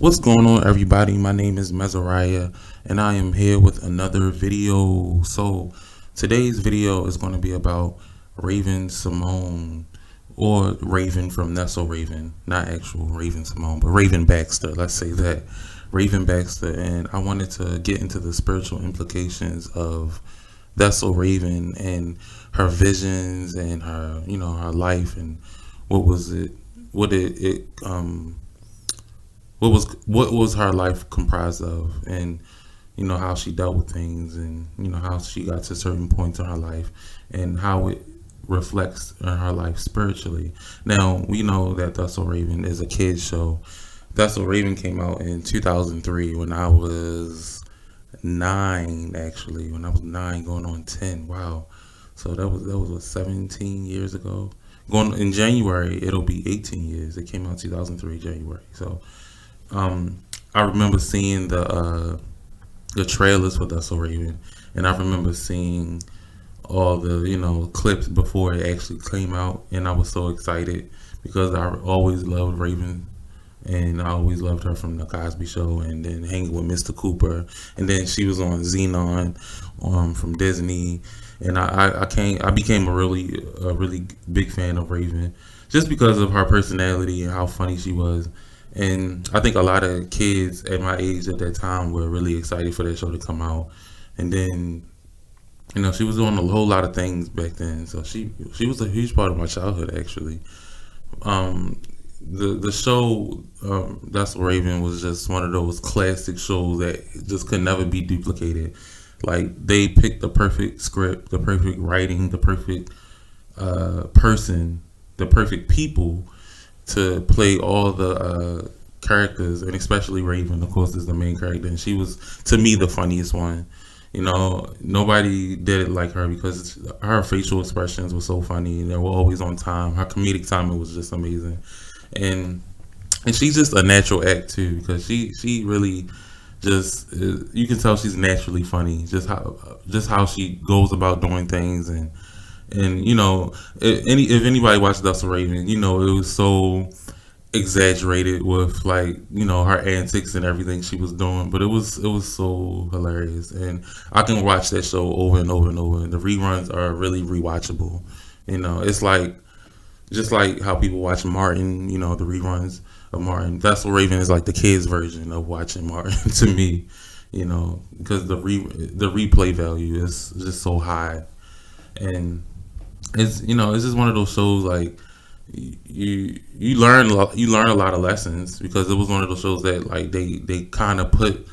What's going on, everybody? My name is Mezariah, and I am here with another video. So, today's video is going to be about Raven Simone, or Raven from Nestle Raven, not actual Raven Simone, but Raven Baxter. Let's say that Raven Baxter, and I wanted to get into the spiritual implications of Nestle Raven and her visions and her life and what was it, what it what was her life comprised of, and how she dealt with things, and how she got to certain points in her life, and how it reflects in her life spiritually. Now we know that That's So Raven is a kids show. That's So Raven came out in 2003 when I was nine, actually, when I was nine going on 10. Wow. So that was what, 17 years ago. Going in January, it'll be 18 years. It came out 2003 January. So I remember seeing the trailers for That's So Raven, and I remember seeing all the clips before it actually came out, and I was so excited because I always loved Raven, and I always loved her from the Cosby Show, and then hanging with Mr. Cooper, and then she was on Xenon, from Disney, and I became a really big fan of Raven just because of her personality and how funny she was. And I think a lot of kids at my age at that time were really excited for that show to come out. And then, she was doing a whole lot of things back then. So she was a huge part of my childhood, actually. The show, That's Raven, was just one of those classic shows that just could never be duplicated. Like, they picked the perfect script, the perfect writing, the perfect person, the perfect people to play all the characters, and especially Raven, of course, is the main character, and she was, to me, the funniest one. Nobody did it like her because her facial expressions were so funny. They were always on time. Her comedic timing was just amazing, and she's just a natural act too because she really just you can tell she's naturally funny. Just how she goes about doing things, and if anybody watched Dustin Raven, it was so exaggerated with, like, her antics and everything she was doing, but it was so hilarious, and I can watch that show over and over and over. And the reruns are really rewatchable. It's like just like how people watch Martin. The reruns of Martin. That's what Raven is like, the kids version of watching Martin to me. Because the replay value is just so high, and it's just one of those shows, like, you learn a lot of lessons because it was one of those shows that, like, they kind of put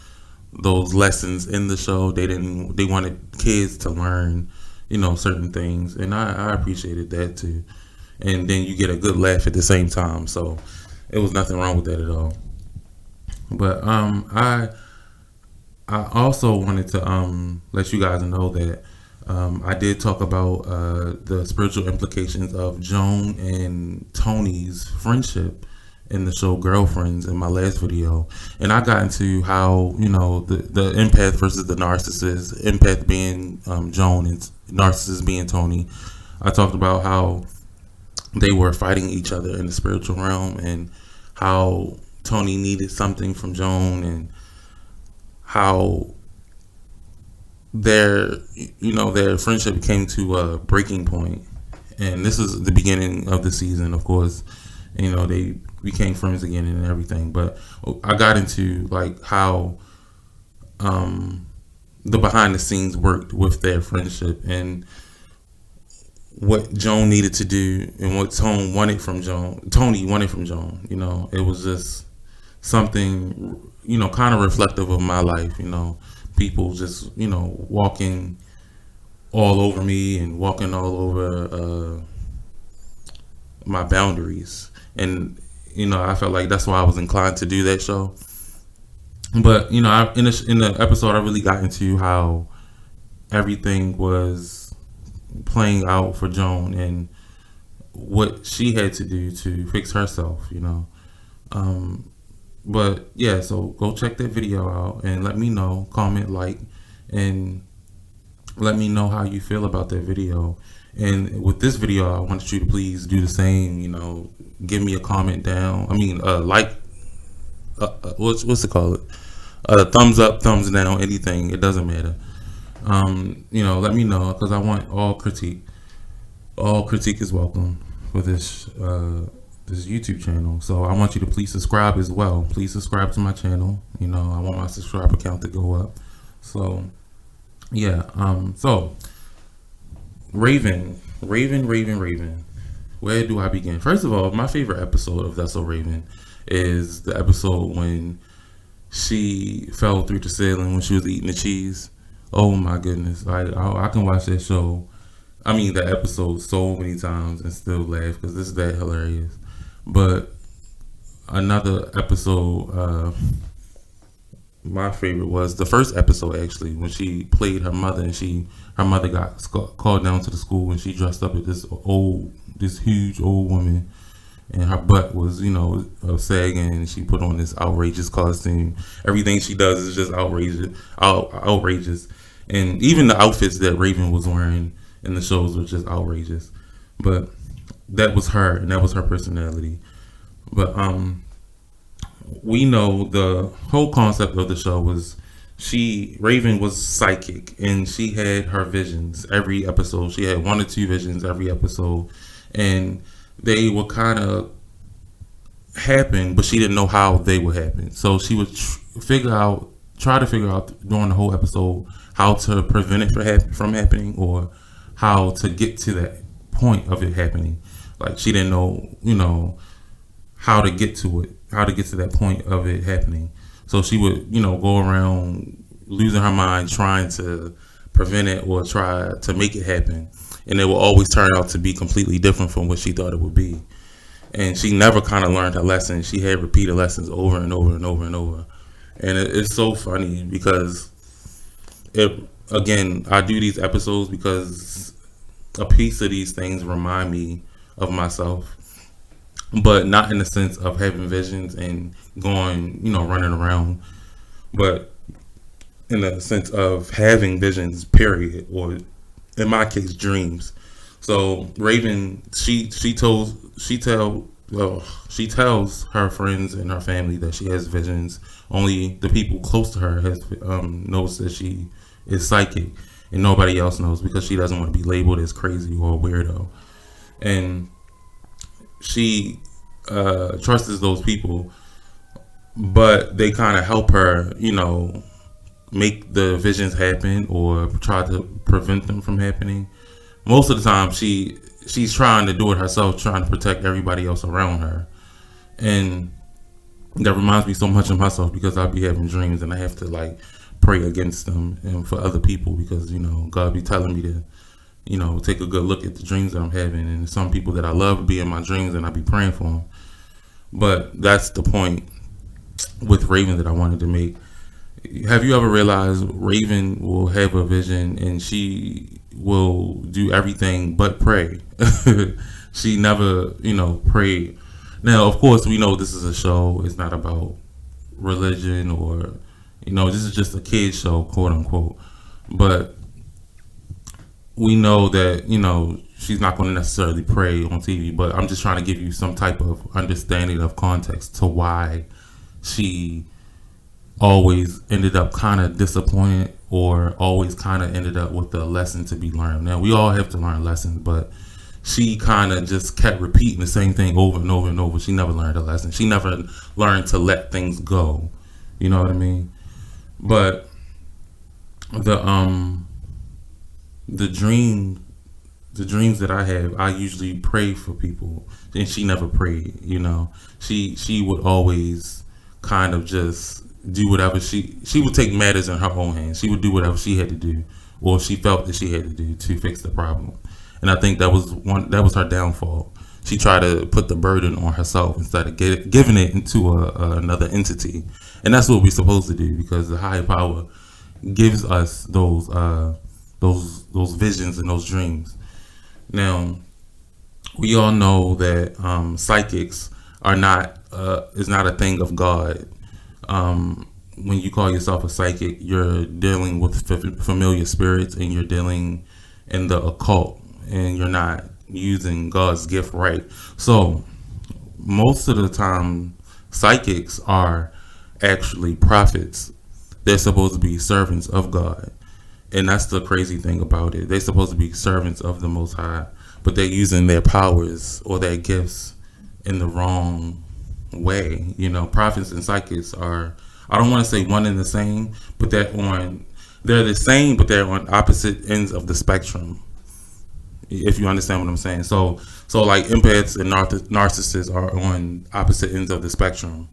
those lessons in the show. They wanted kids to learn certain things, and I appreciated that too. And then you get a good laugh at the same time, so it was nothing wrong with that at all. But I also wanted to let you guys know that I did talk about the spiritual implications of Joan and Tony's friendship in the show Girlfriends in my last video, and I got into how the empath versus the narcissist, empath being Joan and narcissist being Tony. I talked about how they were fighting each other in the spiritual realm, and how Tony needed something from Joan, and how their their friendship came to a breaking point. And this is the beginning of the season, of course. They became friends again and everything, but I got into, like, how the behind the scenes worked with their friendship, and what Joan needed to do, and what Tony wanted from Joan. It was just something, kind of reflective of my life. People just, walking all over me and walking all over my boundaries. And, I felt like that's why I was inclined to do that show. But, in the episode, I really got into how everything was playing out for Joan, and what she had to do to fix herself. Um, but yeah, so go check that video out and let me know, comment, like, and let me know how you feel about that video. And with this video, I wanted you to please do the same. Give me a comment down. I mean, like what's it called? Thumbs up, thumbs down, anything. It doesn't matter. Let me know because I want all critique. All critique is welcome for this YouTube channel. So I want you to please subscribe as well. Please subscribe to my channel. I want my subscriber count to go up. So yeah. So Raven. Where do I begin? First of all, my favorite episode of That's So Raven is the episode when she fell through the ceiling when she was eating the cheese. Oh my goodness! I can watch that show. I mean, the episode so many times and still laugh because this is that hilarious. But another episode, my favorite was the first episode actually when she played her mother and her mother got called down to the school and she dressed up as this huge old woman and her butt was sagging and she put on this outrageous costume. Everything she does is just outrageous, and even the outfits that Raven was wearing in the shows were just outrageous. But that was her and that was her personality. But we know the whole concept of the show was Raven was psychic and she had her visions every episode. She had 1 or 2 visions every episode, and they would kind of happen, but she didn't know how they would happen. So she would try to figure out during the whole episode how to prevent it from happening, or how to get to that point of it happening. Like she didn't know, how to get to it, how to get to that point of it happening. So she would, go around losing her mind trying to prevent it or try to make it happen. And it will always turn out to be completely different from what she thought it would be. And she never kind of learned her lesson. She had repeated lessons over and over and over and over. And it's so funny because I do these episodes because a piece of these things remind me of myself, but not in the sense of having visions and going, running around, but in the sense of having visions, period, or in my case, dreams. So Raven, she tells her friends and her family that she has visions. Only the people close to her knows that she is psychic, and nobody else knows because she doesn't want to be labeled as crazy or a weirdo. And she trusts those people, but they kind of help her, make the visions happen or try to prevent them from happening. Most of the time, she's trying to do it herself, trying to protect everybody else around her, and that reminds me so much of myself because I'll be having dreams and I have to pray against them and for other people because God be telling me to take a good look at the dreams that I'm having, and some people that I love be in my dreams and I be praying for them. But that's the point with Raven that I wanted to make. Have you ever realized Raven will have a vision and she will do everything but pray? She never, pray. Now, of course, we know this is a show. It's not about religion or, this is just a kid's show, quote unquote. But we know that, she's not going to necessarily pray on TV, but I'm just trying to give you some type of understanding of context to why she always ended up kind of disappointed or always kind of ended up with a lesson to be learned. Now, we all have to learn lessons, but she kind of just kept repeating the same thing over and over and over. She never learned a lesson. She never learned to let things go. You know what I mean? But the dreams that I have, I usually pray for people, and she never prayed. She would always kind of just do whatever she would take matters in her own hands. She would do whatever she had to do, or she felt that she had to do to fix the problem. And I think that was her downfall. She tried to put the burden on herself instead of giving it into another entity, and that's what we're supposed to do because the higher power gives us those visions and those dreams. Now, we all know that psychics is not a thing of God. When you call yourself a psychic, you're dealing with familiar spirits and you're dealing in the occult, and you're not using God's gift right. So most of the time, psychics are actually prophets. They're supposed to be servants of God. And that's the crazy thing about it. They're supposed to be servants of the Most High, but they're using their powers or their gifts in the wrong way. Prophets and psychics are, I don't want to say one and the same, but they're the same, but they're on opposite ends of the spectrum. If you understand what I'm saying. So like empaths and narcissists are on opposite ends of the spectrum.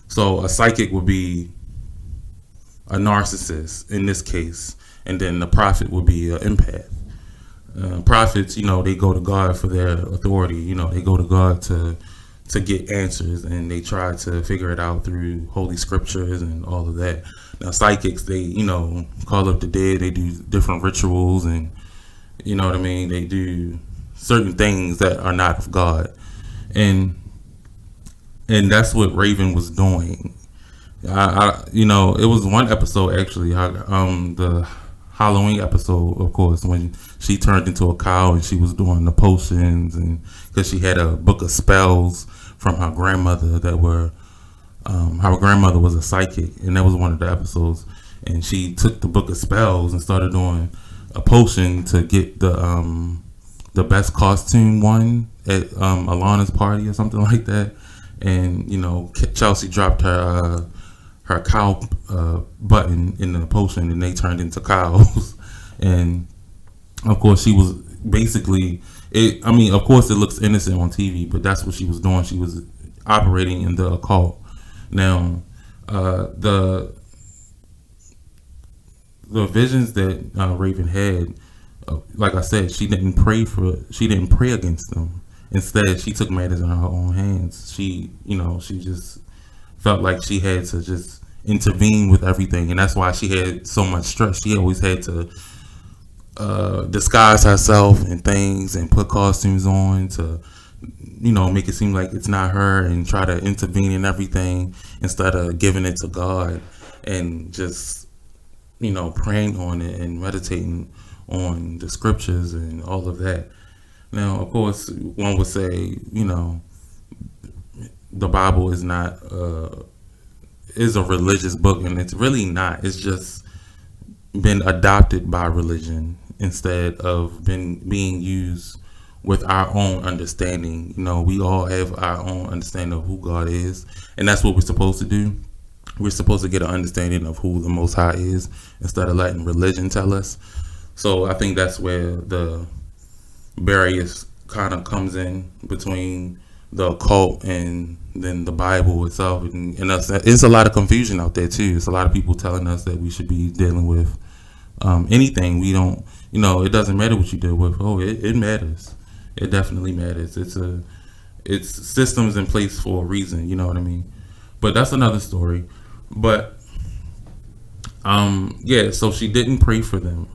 So a psychic would be a narcissist in this case, and then the prophet would be an empath. Prophets, they go to God for their authority. They go to God to get answers, and they try to figure it out through holy scriptures and all of that. Now psychics, they call up the dead. They do different rituals, and you know what I mean. They do certain things that are not of God, and that's what Raven was doing. It was one episode actually, the Halloween episode, of course, when she turned into a cow and she was doing the potions, and because she had a book of spells from her grandmother that were, her grandmother was a psychic, and that was one of the episodes. And she took the book of spells and started doing a potion to get the best costume one at Alana's party or something like that. And Chelsea dropped her cow button in the potion, and they turned into cows. And of course, she was basically it. I mean, of course, it looks innocent on TV, but that's what she was doing. She was operating in the occult. Now, the visions that Raven had, like I said, she didn't pray against them. Instead, she took matters in her own hands. She just felt like she had to just intervene with everything, and that's why she had so much stress. She always had to disguise herself and things and put costumes on to make it seem like it's not her, and try to intervene in everything instead of giving it to God and just praying on it and meditating on the scriptures and all of that. Now, of course, one would say, the Bible is not is a religious book, and it's really not. It's just been adopted by religion instead of being used with our own understanding. We all have our own understanding of who God is, and that's what we're supposed to do. We're supposed to get an understanding of who the Most High is instead of letting religion tell us. So I think that's where the barriers kind of comes in between the occult and then the Bible itself, and us. It's a lot of confusion out there too. It's a lot of people telling us that we should be dealing with anything. We don't, it doesn't matter what you deal with. Oh, it matters. It definitely matters. It's systems in place for a reason. You know what I mean? But that's another story. But yeah. So she didn't pray for them.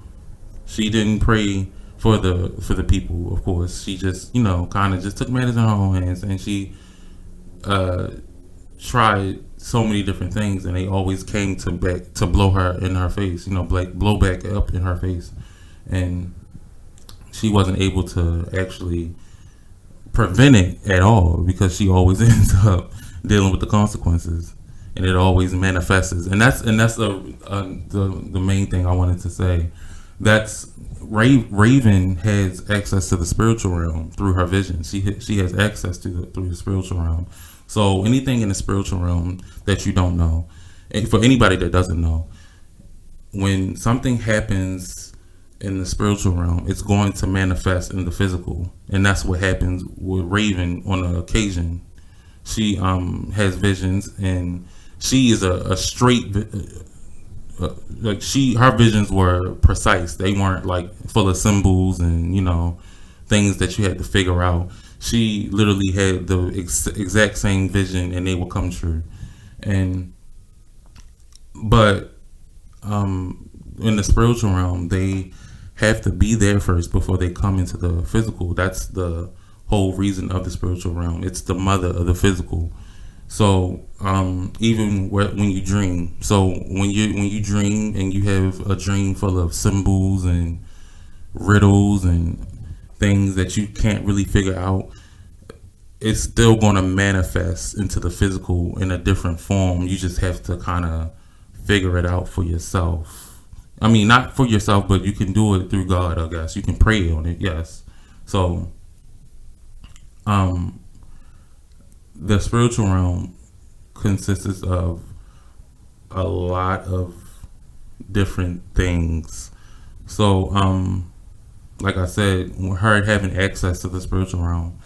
She didn't pray for the people. Of course, she just kind of just took matters in her own hands, and she tried so many different things, and they always came to blow her in her face. Blow back up in her face, and she wasn't able to actually prevent it at all, because she always ends up dealing with the consequences, and it always manifests. And that's the main thing I wanted to say. That's Raven has access to the spiritual realm through her vision. She has access through the spiritual realm. So anything in the spiritual realm that you don't know, and for anybody that doesn't know, when something happens in the spiritual realm, it's going to manifest in the physical, and that's what happens with Raven on an occasion. She has visions, and she is a straight. Her visions were precise. They weren't like full of symbols and things that you had to figure out. She literally had the exact same vision, and they will come true. But in the spiritual realm, they have to be there first before they come into the physical. That's the whole reason of the spiritual realm. It's the mother of the physical. So even when you dream, when you dream and you have a dream full of symbols and riddles and things that you can't really figure out, it's still going to manifest into the physical in a different form. You just have to kind of figure it out for yourself. I mean, not for yourself, but you can do it through God, I guess. You can pray on it, yes. So, um, the spiritual realm consists of a lot of different things. So, like I said, her having access to the spiritual realm,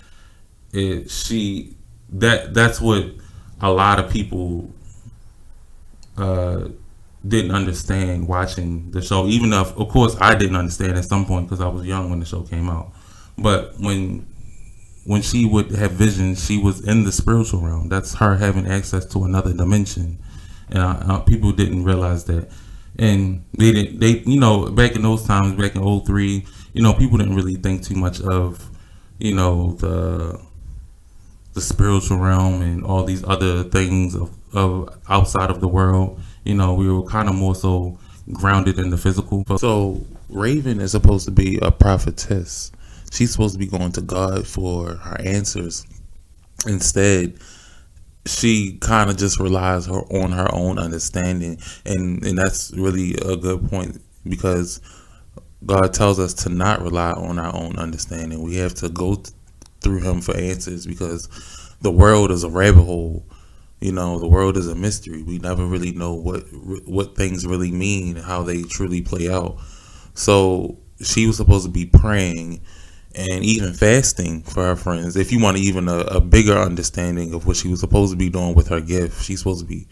it she that's what a lot of people uh, didn't understand watching the show. Even though, of course, I didn't understand at some point because I was young when the show came out. But when she would have visions, she was in the spiritual realm. That's her having access to another dimension, and people didn't realize that. And they didn't. They back in those times, back in '03, people didn't really think too much of the spiritual realm and all these other things of outside of the world. We were kind of more so grounded in the physical. So Raven is supposed to be a prophetess. She's supposed to be going to God for her answers. Instead, she kind of just relies on her own understanding, and that's really a good point because God tells us to not rely on our own understanding. We have to go through Him for answers because the world is a rabbit hole. The world is a mystery. We never really know what things really mean, how they truly play out. So she was supposed to be praying and even fasting for her friends. If you want even a bigger understanding of what she was supposed to be doing with her gift, she's supposed to be,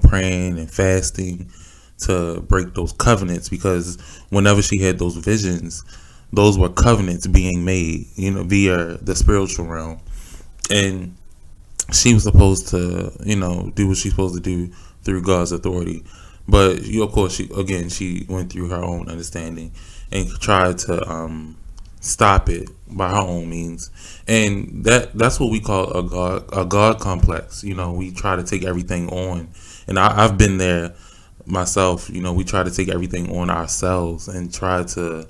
praying and fasting to break those covenants, because whenever she had those visions, those were covenants being made, via the spiritual realm. And she was supposed to, do what she's supposed to do through God's authority. But of course, she went through her own understanding and tried to stop it by her own means. And that's what we call a God complex. We try to take everything on, and I've been there myself. We try to take everything on ourselves and try to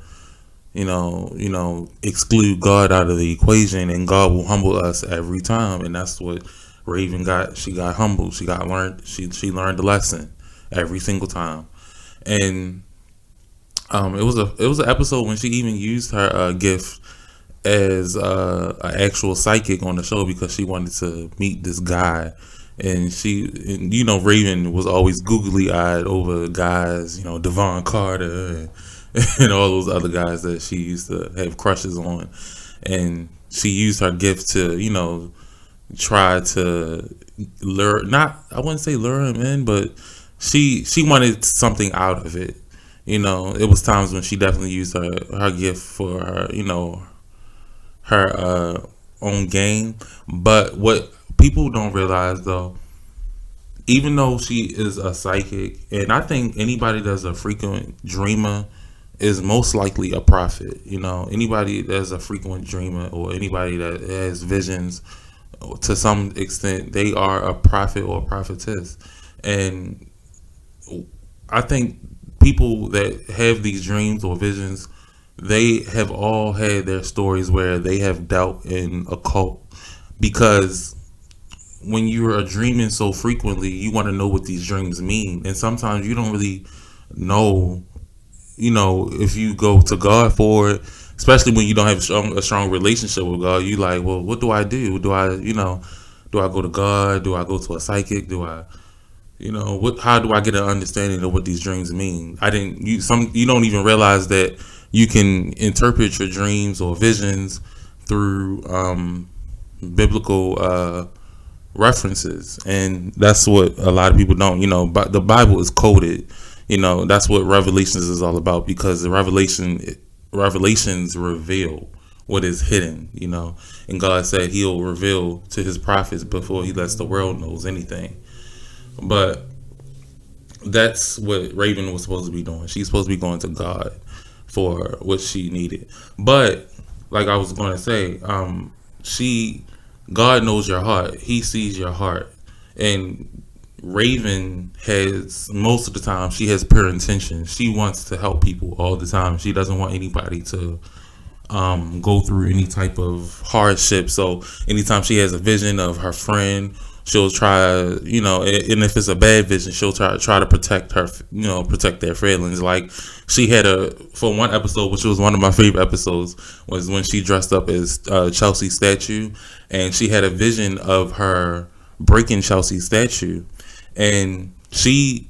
exclude God out of the equation, and God will humble us every time. And that's what Raven got. She got humbled. She learned the lesson every single time. And it was an episode when she even used her gift as an actual psychic on the show because she wanted to meet this guy. And Raven was always googly eyed over guys, Devon Carter and all those other guys that she used to have crushes on. And she used her gift to, try to I wouldn't say lure him in, but she wanted something out of it. It was times when she definitely used her gift for her own gain. But what people don't realize, though, even though she is a psychic, and I think anybody that's a frequent dreamer is most likely a prophet. Anybody that's a frequent dreamer or anybody that has visions, to some extent, they are a prophet or a prophetess. And I think people that have these dreams or visions, they have all had their stories where they have dealt in occult, because when you are dreaming so frequently, you want to know what these dreams mean. And sometimes you don't really know, if you go to God for it, especially when you don't have a strong relationship with God. You like, well, what do I do? Do I go to God? Do I go to a psychic? Do I, how do I get an understanding of what these dreams mean? You don't even realize that you can interpret your dreams or visions through biblical references. And that's what a lot of people don't, but the Bible is coded. That's what Revelations is all about, because the Revelations reveal what is hidden, and God said He'll reveal to His prophets before He lets the world knows anything. But that's what Raven was supposed to be doing. She's supposed to be going to God for what she needed. But like I was going to say, God knows your heart. He sees your heart. And Raven has, most of the time, she has pure intention. She wants to help people all the time. She doesn't want anybody to go through any type of hardship. So anytime she has a vision of her friend, she'll try, and if it's a bad vision, she'll try to protect her, protect their feelings. Like she had for one episode, which was one of my favorite episodes, was when she dressed up as Chelsea's statue, and she had a vision of her breaking Chelsea's statue, and she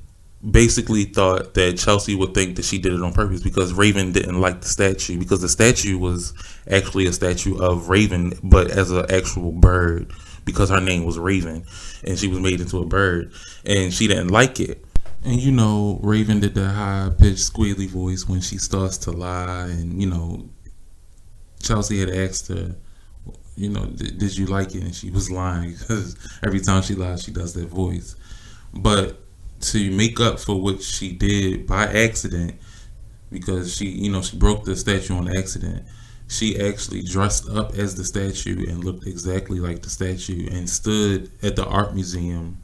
basically thought that Chelsea would think that she did it on purpose because Raven didn't like the statue, because the statue was actually a statue of Raven but as an actual bird, because her name was Raven and she was made into a bird, and she didn't like it. And Raven did that high pitched squealy voice when she starts to lie, and Chelsea had asked her, did you like it? And she was lying because every time she lies, she does that voice. But to make up for what she did by accident, because she broke the statue on accident, she actually dressed up as the statue and looked exactly like the statue and stood at the art museum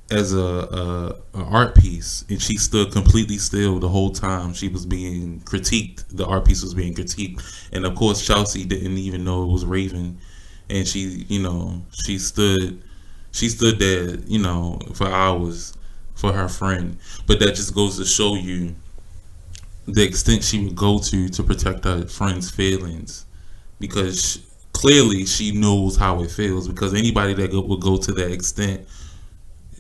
as a art piece, and she stood completely still the whole time she was being critiqued. The art piece was being critiqued, and of course Chelsea didn't even know it was Raven, and she stood there, for hours for her friend. But that just goes to show you the extent she would go to protect her friend's feelings, because clearly she knows how it feels, because anybody that would go to that extent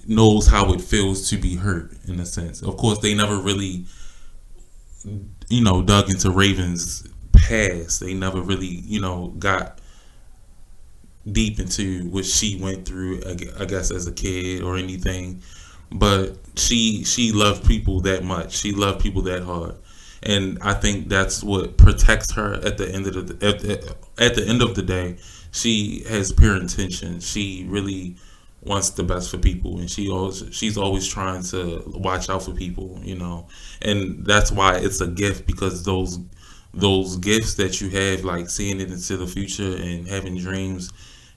knows how it feels to be hurt, in a sense. Of course, they never really, dug into Raven's past. They never really, got deep into what she went through, I guess, as a kid or anything. But she loved people that much. She loved people that hard, and I think that's what protects her at the end of the end of the day. She has pure intention. She really wants the best for people, and she's always trying to watch out for people, and that's why it's a gift, because those gifts that you have, like seeing it into the future and having dreams,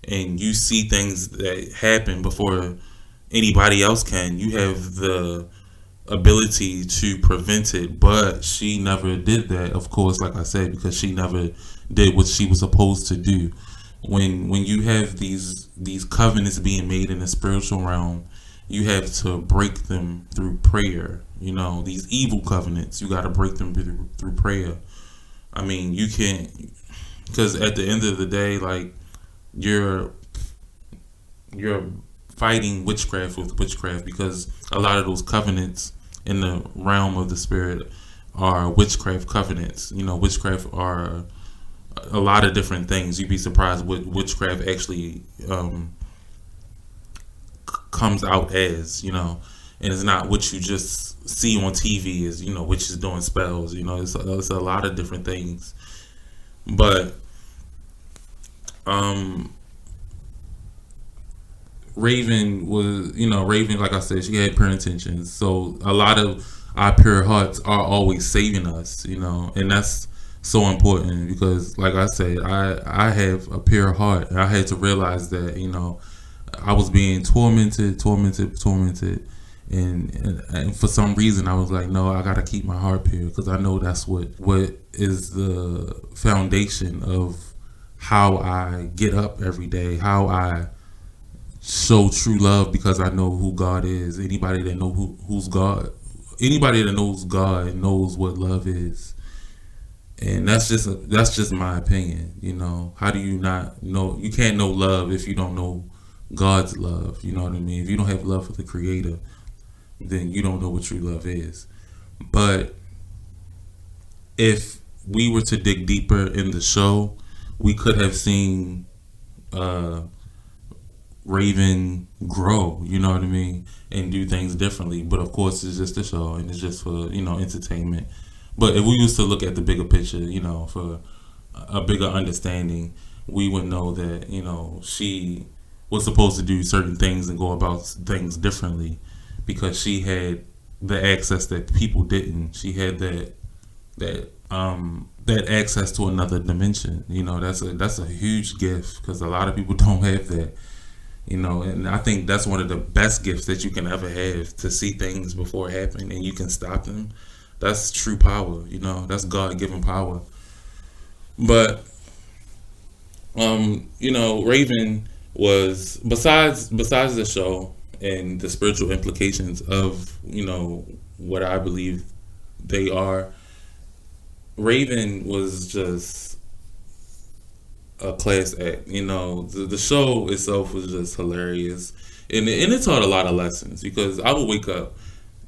and you see things that happen before anybody else can. You have the ability to prevent it, but she never did that, of course, like I said, because she never did what she was supposed to do. When you have these covenants being made in the spiritual realm, you have to break them through prayer. These evil covenants, you got to break them through prayer. I mean, you can't, because at the end of the day, like, you're fighting witchcraft with witchcraft, because a lot of those covenants in the realm of the spirit are witchcraft covenants. Witchcraft are a lot of different things. You'd be surprised what witchcraft actually comes out as, and it's not what you just see on TV as, witches doing spells. It's a lot of different things. But Raven was, Raven, like I said, she had pure intentions. So a lot of our pure hearts are always saving us, and that's so important, because, like I said, I have a pure heart. I had to realize that, I was being tormented, and for some reason I was like, no, I gotta keep my heart pure, because I know that's what is the foundation of how I get up every day, how I show true love, because I know who God is. Anybody that knows God knows what love is. And that's just my opinion. How do you not know? You can't know love if you don't know God's love. You know what I mean? If you don't have love for the Creator, then you don't know what true love is. But if we were to dig deeper in the show, we could have seen Raven grow, you know what I mean, and do things differently. But of course, it's just a show, and it's just for entertainment. But if we used to look at the bigger picture, for a bigger understanding, we would know that she was supposed to do certain things and go about things differently, because she had the access that people didn't. She had that access to another dimension. That's a huge gift, because a lot of people don't have that. And I think that's one of the best gifts that you can ever have, to see things before it happen and you can stop them. That's true power. That's God-given power. But Raven was, besides the show and the spiritual implications of what I believe they are. Raven was just a class act. The show itself was just hilarious, and it taught a lot of lessons because I would wake up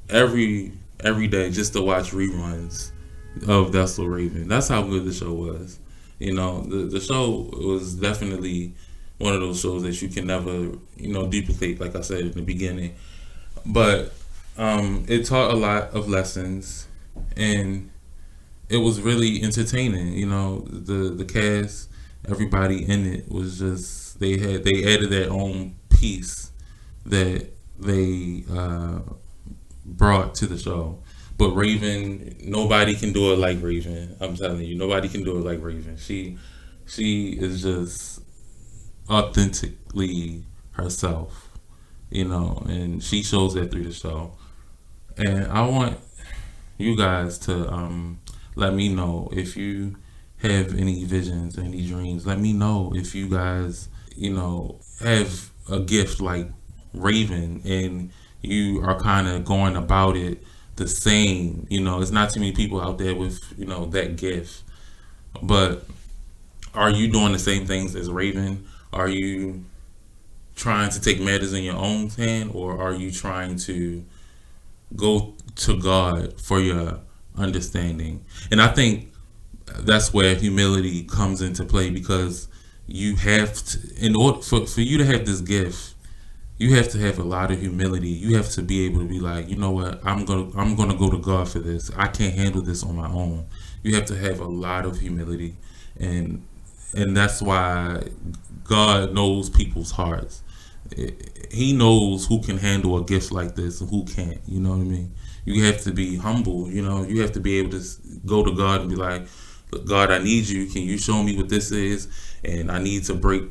every day just to watch reruns of That's So Raven. That's how good the show was. The show was definitely one of those shows that you can never duplicate. Like I said in the beginning, but it taught a lot of lessons, and it was really entertaining. The cast, everybody in it was just they added their own piece that they brought to the show. But Raven, nobody can do it like Raven. I'm telling you, nobody can do it like Raven. She is just authentically herself, and she shows that through the show. And I want you guys to let me know if you have any visions, any dreams. Let me know if you guys, have a gift like Raven and you are kind of going about it the same. It's not too many people out there with, that gift. But are you doing the same things as Raven? Are you trying to take matters in your own hand, or are you trying to go to God for your understanding? And I think that's where humility comes into play, because you have to, in order for you to have this gift, you have to have a lot of humility. You have to be able to be like, you know what, I'm gonna go to God for this. I can't handle this on my own. You have to have a lot of humility, and that's why God knows people's hearts. He knows who can handle a gift like this and who can't. You know what I mean? You have to be humble. You have to be able to go to God and be like, God, I need you. Can you show me what this is? And I need to break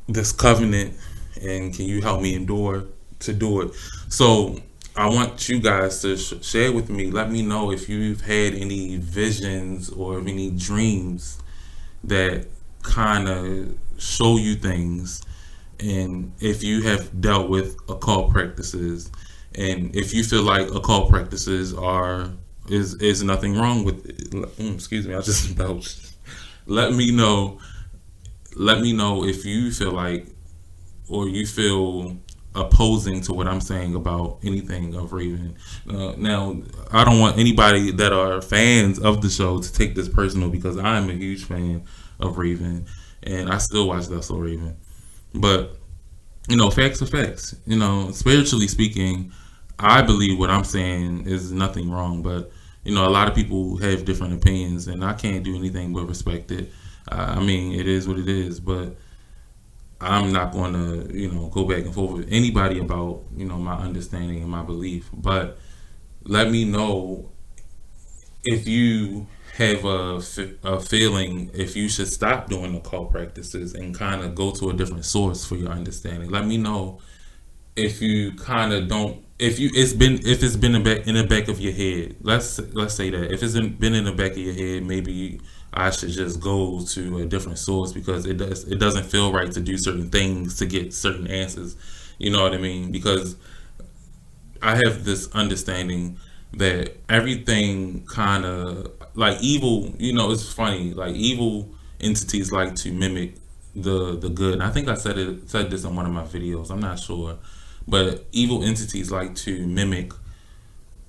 this covenant. And can you help me endure to do it? So I want you guys to share with me. Let me know if you've had any visions or any dreams that kind of show you things, and if you have dealt with occult practices, and if you feel like occult practices is nothing wrong with it. Excuse me, I just belched. Let me know. Let me know if you feel like, or you feel opposing to what I'm saying about anything of Raven. Now, I don't want anybody that are fans of the show to take this personal, because I'm a huge fan of Raven, and I still watch That's So Raven. But facts are facts. Spiritually speaking, I believe what I'm saying is nothing wrong. But a lot of people have different opinions, and I can't do anything but respect it. I mean, it is what it is. But I'm not going to, go back and forth with anybody about, my understanding and my belief. But let me know if you have a feeling if you should stop doing occult practices and kind of go to a different source for your understanding. Let me know if you kind of don't, if it's been in the back of your head. Let's say that if been in the back of your head, maybe I should just go to a different source, because it doesn't feel right to do certain things to get certain answers. You know what I mean? Because I have this understanding that everything kind of like evil. It's funny. Like evil entities like to mimic the good. And I think I said this in one of my videos. I'm not sure, but evil entities like to mimic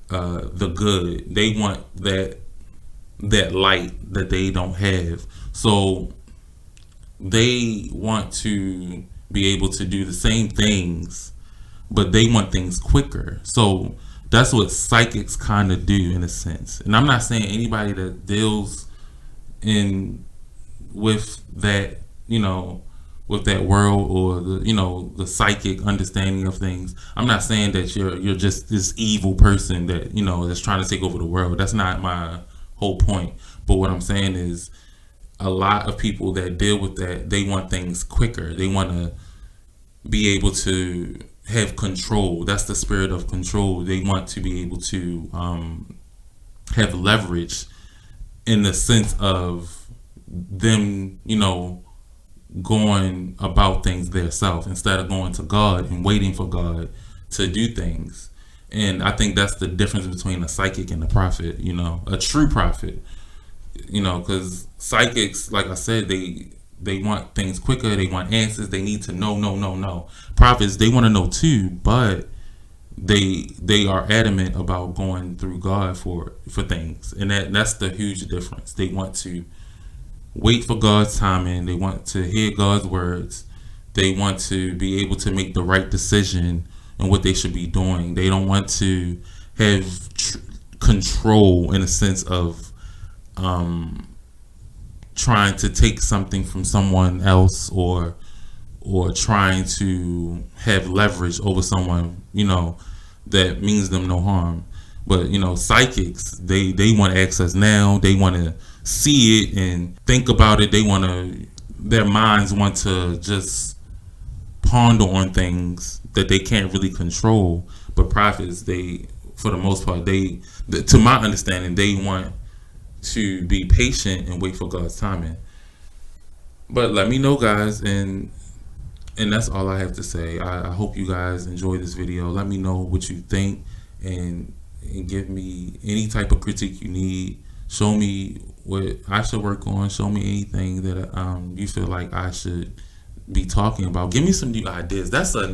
the good. They want that light that they don't have. So they want to be able to do the same things, but they want things quicker. So that's what psychics kind of do in a sense. And I'm not saying anybody that deals in with that, with that world, or the psychic understanding of things. I'm not saying that you're just this evil person that, that's trying to take over the world. That's not my whole point. But what I'm saying is, a lot of people that deal with that, they want things quicker. They want to be able to have control. That's the spirit of control. They want to be able to have leverage, in the sense of them, going about things themselves instead of going to God and waiting for God to do things. And I think that's the difference between a psychic and a prophet, a true prophet, because psychics, like I said, they want things quicker, they want answers, they need to know, no, no, no. Prophets, they want to know too, but they are adamant about going through God for things, and that's the huge difference. They want to wait for God's timing. They want to hear God's words. They want to be able to make the right decision and what they should be doing. They don't want to have control in a sense of trying to take something from someone else, or trying to have leverage over someone, that means them no harm. But psychics, they want access now. They want to see it and think about it. Their minds want to just ponder on things that they can't really control. But prophets, for the most part, to my understanding, they want to be patient and wait for God's timing. But let me know, guys, and that's all I have to say. I hope you guys enjoy this video. Let me know what you think, and give me any type of critique you need. Show me what I should work on. Show me anything that you feel like I should be talking about. Give me some new ideas. That's a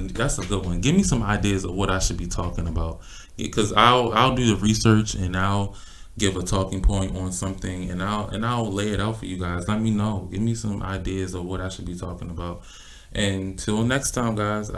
good one. Give me some ideas of what I should be talking about, because I'll do the research and I'll give a talking point on something, and I'll lay it out for you guys. Let me know. Give me some ideas of what I should be talking about. And till next time, guys.